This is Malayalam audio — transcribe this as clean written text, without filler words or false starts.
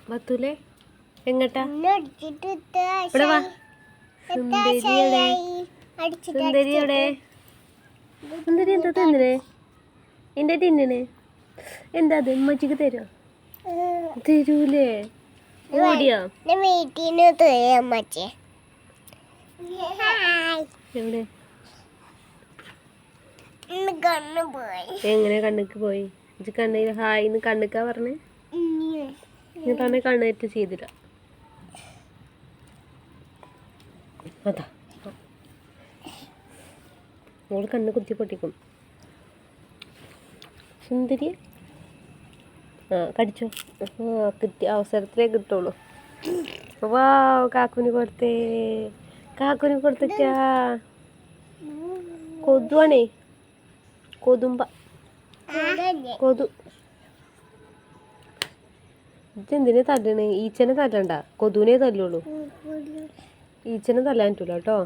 ബത്തൂലേ എങ്ങട്ടാ ഇവിടെ വാ. സുന്ദരിയുടെ സുന്ദരിയുടെ സുന്ദരി എന്താ തിന്നണേ? എൻ്റെ തിന്നണേ എന്താ അത്? ഉമ്മച്ചിക്ക് തരുമോ? തരൂലേ? ഓടിയോ? എവിടെ? എങ്ങനെ കണ്ണിക്ക് പോയി? ഇത് കണ്ണിൽ ഹായിന്ന് കണ്ണിക്കാ പറഞ്ഞേ? എന്നിട്ടാണ് കണ്ണേറ്റ് ചെയ്തില്ല. അതാ മോള് കണ്ണ് കുത്തി പൊട്ടിക്കും. സുന്ദരി കടിച്ചോ? കിട്ടിയ അവസരത്തിലേ കിട്ടുള്ളൂ. വാ കാക്കുന് കൊടുത്തേ, കാക്കുന് കൊടുത്തിട്ടാ. കൊതുവാണേ, കൊതുമ്പ കൊതു. ഇതെന്തിനെ തല്ലണേ? ഈച്ചനെ തല്ലണ്ട, കൊതുവിനെ തല്ലുള്ളൂ. ഈച്ചനെ തല്ലാൻ പറ്റൂല കേട്ടോ.